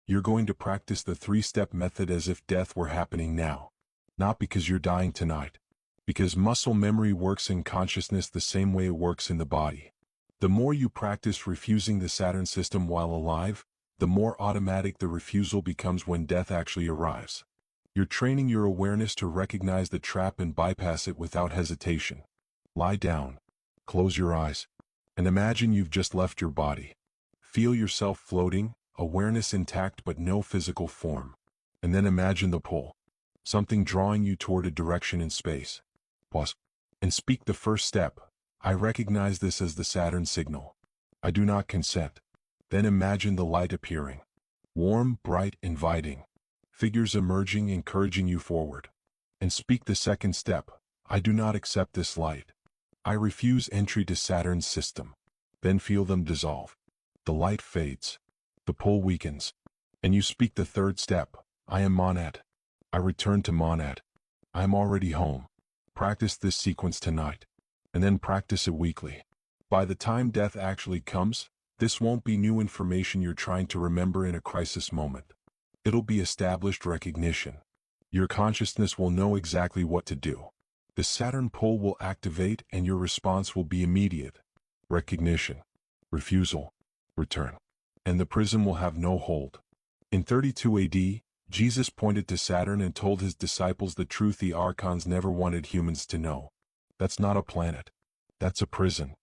You're going to practice the three-step method as if death were happening now. Not because you're dying tonight. Because muscle memory works in consciousness the same way it works in the body. The more you practice refusing the Saturn system while alive, the more automatic the refusal becomes when death actually arrives. You're training your awareness to recognize the trap and bypass it without hesitation. Lie down, close your eyes, and imagine you've just left your body. Feel yourself floating, awareness intact but no physical form. And then imagine the pull. Something drawing you toward a direction in space. Pause. And speak the first step. I recognize this as the Saturn signal. I do not consent. Then imagine the light appearing. Warm, bright, inviting. Figures emerging, encouraging you forward. And speak the second step. I do not accept this light. I refuse entry to Saturn's system. Then feel them dissolve. The light fades. The pull weakens. And you speak the third step. I am monad. I return to monad. I am already home. Practice this sequence tonight. And then practice it weekly. By the time death actually comes, this won't be new information you're trying to remember in a crisis moment. It'll be established recognition. Your consciousness will know exactly what to do. The Saturn pull will activate and your response will be immediate. Recognition. Refusal. Return. And the prism will have no hold. In 32 AD, Jesus pointed to Saturn and told his disciples the truth the archons never wanted humans to know. That's not a planet. That's a prison.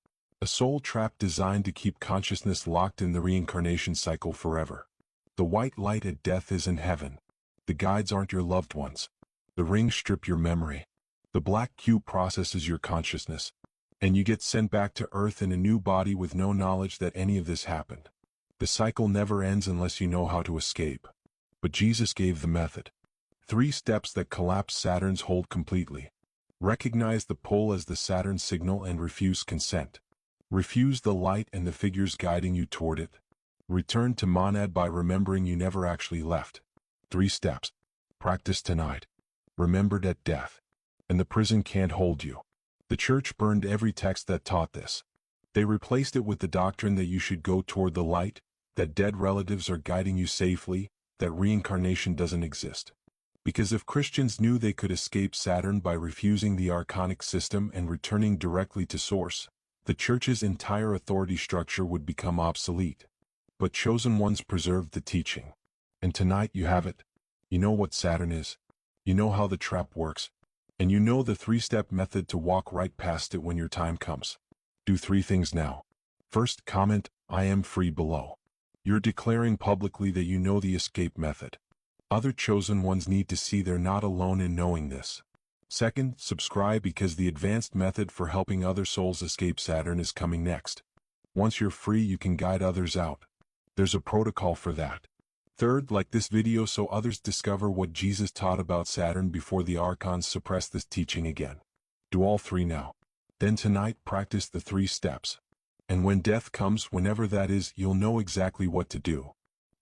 A soul trap designed to keep consciousness locked in the reincarnation cycle forever. The white light at death is in heaven. The guides aren't your loved ones. The rings strip your memory. The black cube processes your consciousness. And you get sent back to Earth in a new body with no knowledge that any of this happened. The cycle never ends unless you know how to escape. But Jesus gave the method. 3 steps that collapse Saturn's hold completely. Recognize the pull as the Saturn signal and refuse consent. Refuse the light and the figures guiding you toward it. Return to monad by remembering you never actually left. 3 steps. Practice tonight. Remembered at death. And the prison can't hold you. The church burned every text that taught this. They replaced it with the doctrine that you should go toward the light, that dead relatives are guiding you safely, that reincarnation doesn't exist. Because if Christians knew they could escape Saturn by refusing the archonic system and returning directly to Source, the church's entire authority structure would become obsolete. But chosen ones preserved the teaching. And tonight you have it. You know what Saturn is. You know how the trap works. And you know the 3-step method to walk right past it when your time comes. Do 3 things now. First, comment, I am free below. You're declaring publicly that you know the escape method. Other chosen ones need to see they're not alone in knowing this. Second, subscribe because the advanced method for helping other souls escape Saturn is coming next. Once you're free, you can guide others out. There's a protocol for that. Third, like this video so others discover what Jesus taught about Saturn before the archons suppress this teaching again. Do all 3 now. Then tonight practice the 3 steps. And when death comes, whenever that is, you'll know exactly what to do.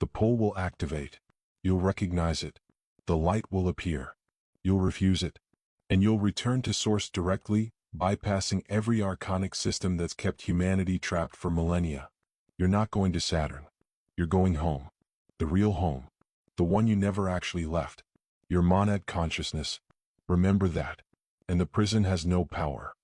The pull will activate. You'll recognize it. The light will appear. You'll refuse it. And you'll return to Source directly, bypassing every archonic system that's kept humanity trapped for millennia. You're not going to Saturn. You're going home. The real home. The one you never actually left. Your monad consciousness. Remember that. And the prison has no power.